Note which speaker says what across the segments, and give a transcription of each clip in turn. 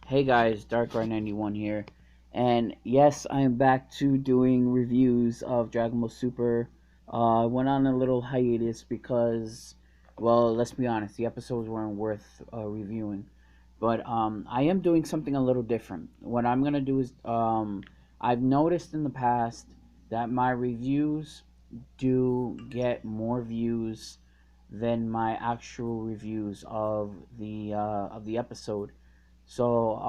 Speaker 1: Hey guys, Darkrai91 here, and yes, I am back to doing reviews of Dragon Ball Super. I went on a little hiatus because, well, let's be honest, the episodes weren't worth reviewing. But I am doing something a little different. What I'm gonna do is, I've noticed in the past that my reviews do get more views than my actual reviews of the episode. So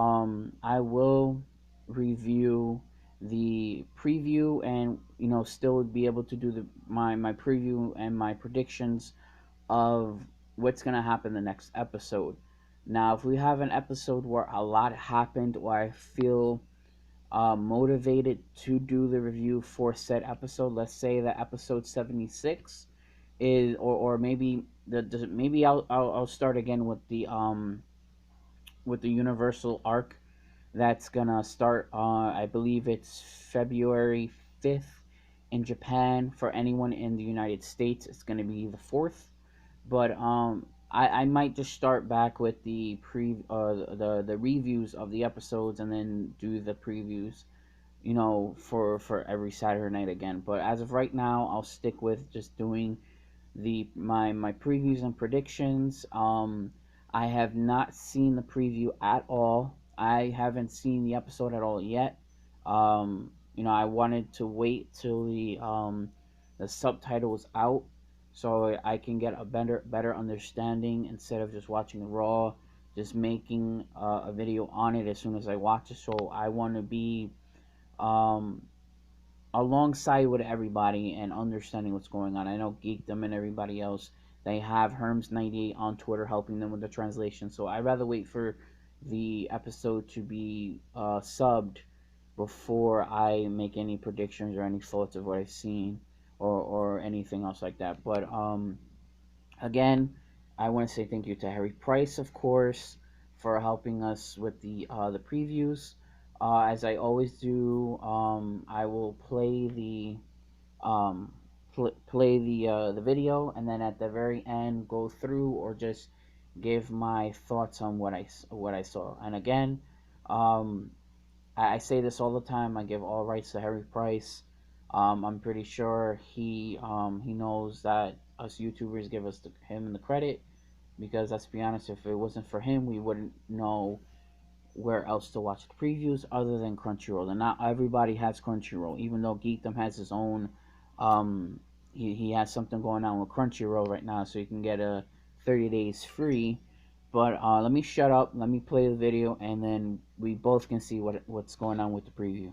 Speaker 1: I will review the preview, and still be able to do my preview and my predictions of what's gonna happen the next episode. Now, if we have an episode where a lot happened, or I feel motivated to do the review for said episode, let's say that episode 76 is, or maybe maybe I'll start again with the Universal arc that's gonna start. I believe it's February 5th in Japan. For anyone in the United States, it's gonna be the 4th. But I might just start back with the reviews of the episodes, and then do the previews, for every Saturday night again. But as of right now, I'll stick with just doing my previews and predictions. I have not seen the preview at all. I haven't seen the episode at all yet. I wanted to wait till the subtitles out, so I can get a better understanding, instead of just watching the raw, just making a video on it as soon as I watch it. So I want to be um, alongside with everybody and understanding what's going on. I know Geekdom and everybody else, they have Herms98 on Twitter helping them with the translation. So I'd rather wait for the episode to be subbed before I make any predictions or any thoughts of what I've seen, or anything else like that. But again, I want to say thank you to Harry Price, of course, for helping us with the previews. As I always do, I will play um, play the video, and then at the very end go through, or just give my thoughts on what I saw. And again, um, I say this all the time. I give all rights to Harry Price. I'm pretty sure he knows that us YouTubers give him the credit, because let's be honest, if it wasn't for him, we wouldn't know where else to watch the previews other than Crunchyroll. And not everybody has Crunchyroll, even though Geekdom has his own. Um, he has something going on with Crunchyroll right now, so you can get a 30 days free. But let me shut up. Let me play the video, and then we both can see what's going on with the preview.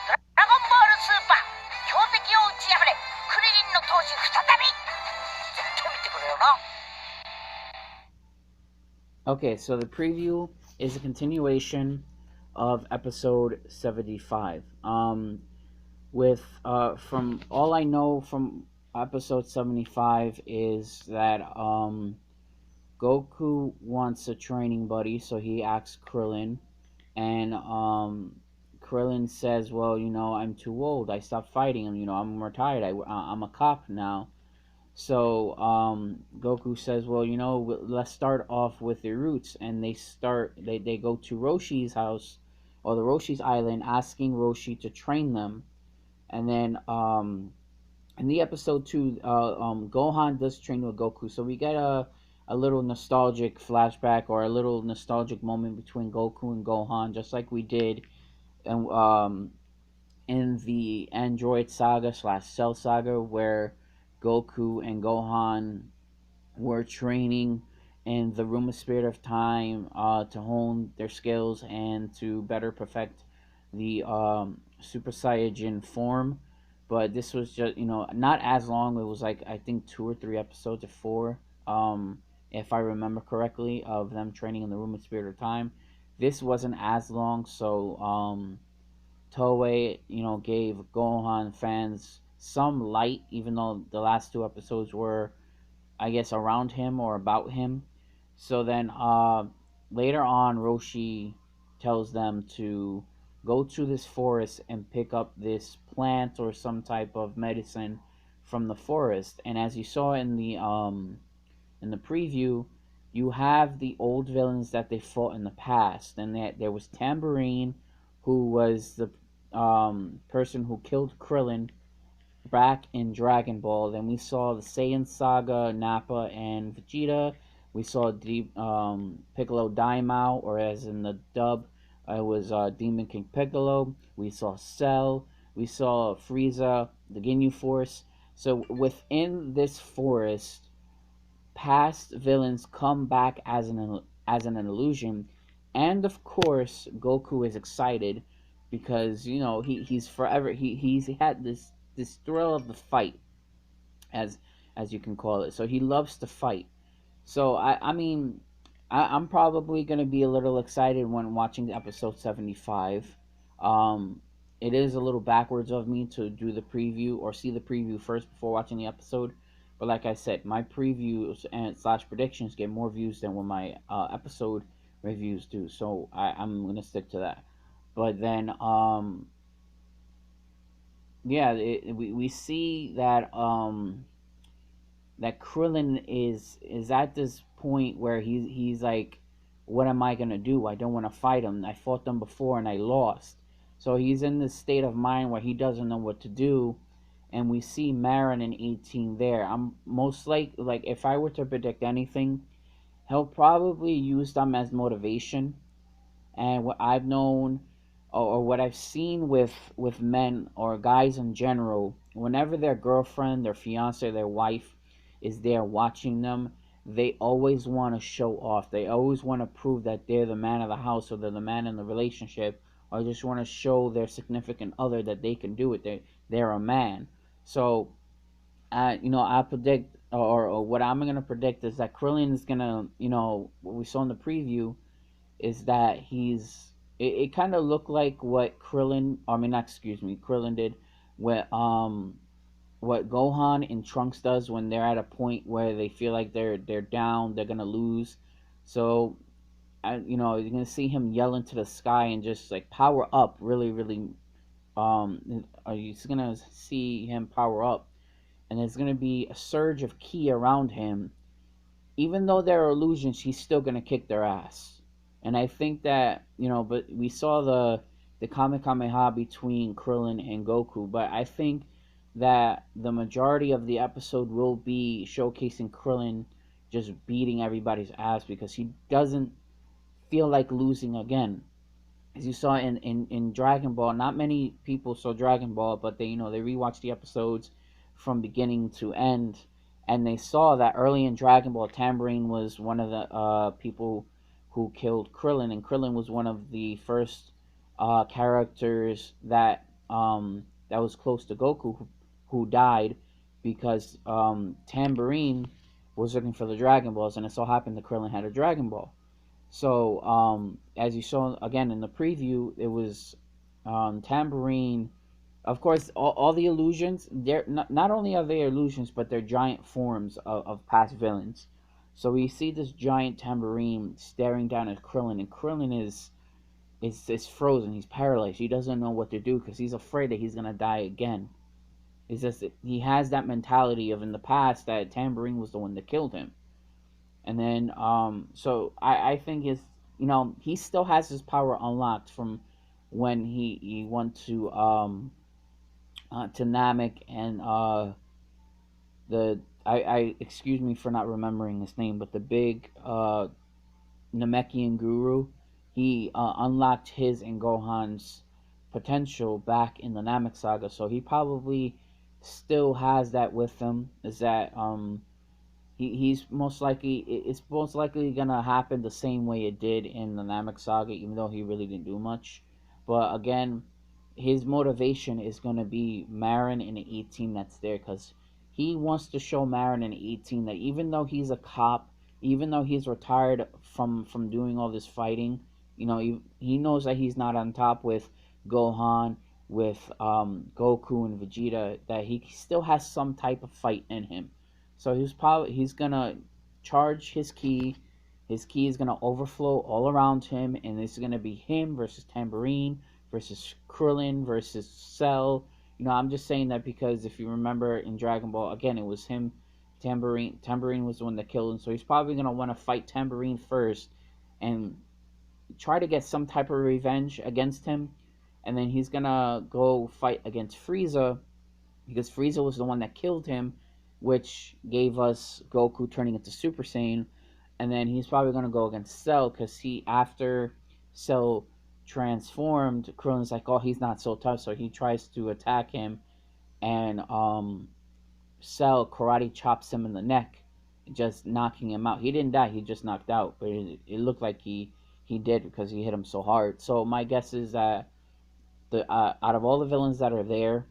Speaker 1: ドラゴンボールスーパー強敵を打ち破れクリリンの闘志再び絶対見てくれよな。 Okay, so the preview is a continuation of episode 75. With from all I know from episode 75 is that Goku wants a training buddy, so he asks Krillin, and Krillin says, "Well, I'm too old. I stopped fighting. I'm retired. I'm a cop now." So Goku says, "Well, let's start off with your roots," and they go to Roshi's house, or the Roshi's island, asking Roshi to train them. And then in the episode 2, Gohan does train with Goku, so we get a little nostalgic flashback, or a little nostalgic moment between Goku and Gohan, just like we did in, in the Android Saga / Cell Saga, where Goku and Gohan were training in the Room of Spirit of Time, to hone their skills and to better perfect the Super Saiyajin form. But this was just, not as long. It was like, I think 2 or 3 episodes, or 4, if I remember correctly, of them training in the Room of Spirit of Time. This wasn't as long, so Toei, gave Gohan fans some light, even though the last two episodes were, I guess, around him or about him. So then later on, Roshi tells them to go to this forest and pick up this plant or some type of medicine from the forest. And as you saw in the preview, you have the old villains that they fought in the past, and that there was Tambourine, who was the person who killed Krillin back in Dragon Ball. Then we saw the Saiyan Saga, Nappa and Vegeta. We saw Piccolo Daimao, or as in the dub, it was Demon King Piccolo. We saw Cell. We saw Frieza, the Ginyu Force. So within this forest, past villains come back as an illusion, and of course Goku is excited because he's forever he's had this thrill of the fight, as you can call it. So he loves to fight. So I mean, I'm probably gonna be a little excited when watching episode 75. Um, it is a little backwards of me to do the preview or see the preview first before watching the episode. But like I said, my previews and slash predictions get more views than what my episode reviews do. So I'm gonna stick to that. But then, yeah, we see that Krillin is at this point where he's like, what am I gonna do? I don't want to fight him. I fought them before and I lost. So he's in this state of mind where he doesn't know what to do, and we see Marin and 18 there. I'm most like if I were to predict anything, he'll probably use them as motivation. And what I've known, or what I've seen with men or guys in general, whenever their girlfriend, their fiance, their wife is there watching them, they always want to show off. They always want to prove that they're the man of the house, or they're the man in the relationship, or just want to show their significant other that they can do it. They're a man. So I predict, or what I'm gonna predict is that Krillin is gonna, what we saw in the preview is that it kind of looked like what Krillin, I mean, not, excuse me, Krillin did what Gohan and Trunks does when they're at a point where they feel like they're down, they're gonna lose. So you're gonna see him yell into the sky and just like power up, really, really. You're gonna see him power up, and there's gonna be a surge of ki around him. Even though they're illusions, he's still gonna kick their ass. And I think that but we saw the Kamehameha between Krillin and Goku, but I think that the majority of the episode will be showcasing Krillin just beating everybody's ass because he doesn't feel like losing again. As you saw in Dragon Ball, not many people saw Dragon Ball, but they rewatched the episodes from beginning to end, and they saw that early in Dragon Ball, Tambourine was one of the people who killed Krillin, and Krillin was one of the first characters that was close to Goku who died because Tambourine was looking for the Dragon Balls, and it so happened that Krillin had a Dragon Ball. So, as you saw again in the preview, it was Tambourine. Of course, all the illusions, they're not only are they illusions, but they're giant forms of past villains. So we see this giant Tambourine staring down at Krillin, and Krillin is frozen. He's paralyzed. He doesn't know what to do because he's afraid that he's gonna die again. It's just he has that mentality of in the past that Tambourine was the one that killed him. And then so I think he still has his power unlocked from when he went to Namek, and the I excuse me for not remembering his name, but the big Namekian guru, he unlocked his and Gohan's potential back in the Namek saga, so he probably still has that with him. Is that he's most likely, it's most likely gonna happen the same way it did in the Namek saga, even though he really didn't do much. But again, his motivation is gonna be Marin and 18 that's there, because he wants to show Marin and 18 that even though he's a cop, even though he's retired from doing all this fighting, he knows that he's not on top with Gohan, with Goku and Vegeta, that he still has some type of fight in him. So he's gonna charge his ki. His ki is gonna overflow all around him, and it's gonna be him versus Tambourine versus Krillin versus Cell. I'm just saying that because if you remember in Dragon Ball, again, it was him. Tambourine was the one that killed him, so he's probably gonna want to fight Tambourine first, and try to get some type of revenge against him, and then he's gonna go fight against Frieza because Frieza was the one that killed him, which gave us Goku turning into Super Saiyan. And then he's probably gonna go against Cell because after Cell transformed, Krillin's like, oh, he's not so tough, so he tries to attack him, and Cell karate chops him in the neck, just knocking him out. He didn't die; he just knocked out, but it looked like he did because he hit him so hard. So my guess is that the out of all the villains that are there,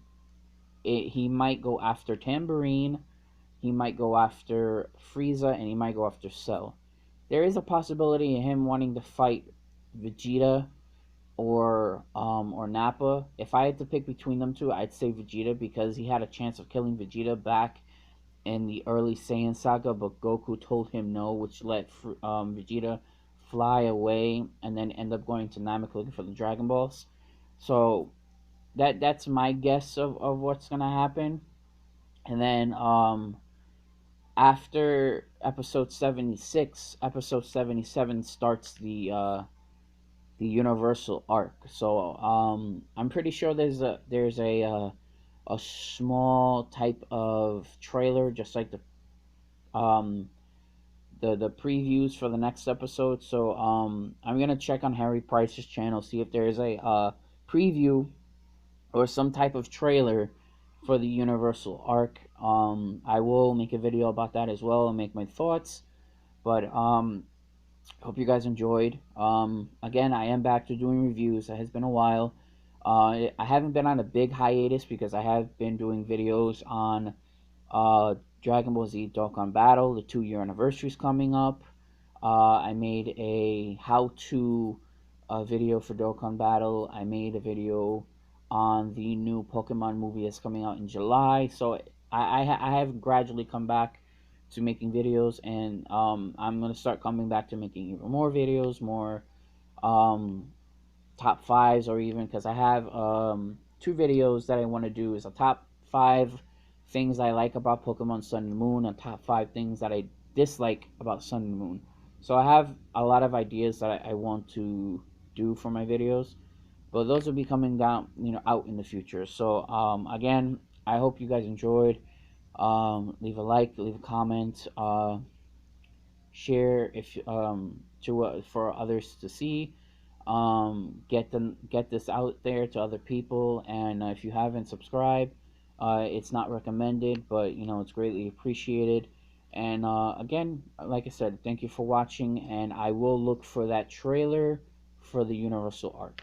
Speaker 1: he might go after Tambourine, he might go after Frieza, and he might go after Cell. There is a possibility of him wanting to fight Vegeta or Nappa. If I had to pick between them two, I'd say Vegeta because he had a chance of killing Vegeta back in the early Saiyan saga, but Goku told him no, which let Vegeta fly away and then end up going to Namek looking for the Dragon Balls. So that's my guess of what's gonna happen. And then after episode 76, episode 77 starts the Universal arc. So I'm pretty sure there's a small type of trailer, just like the previews for the next episode. So I'm gonna check on Harry Price's channel, see if there's a preview or some type of trailer for the Universal arc. I will make a video about that as well and make my thoughts. But hope you guys enjoyed. Again, I am back to doing reviews. It has been a while. I haven't been on a big hiatus because I have been doing videos on Dragon Ball Z Dokkan Battle. The 2-year anniversary is coming up. I made a how-to video for Dokkan Battle. I made a video on the new Pokemon movie that's coming out in July. So I have gradually come back to making videos, and I'm going to start coming back to making even more videos, more um, top fives, or even because I have 2 videos that I want to do is a top 5 things I like about Pokemon Sun and Moon and top 5 things that I dislike about Sun and Moon. So I have a lot of ideas that I want to do for my videos, but those will be coming down, out in the future. So again, I hope you guys enjoyed. Leave a like, leave a comment, share if to for others to see. Get this out there to other people, and if you haven't subscribed, it's not recommended, but it's greatly appreciated. And again, like I said, thank you for watching, and I will look for that trailer for the Universal arc.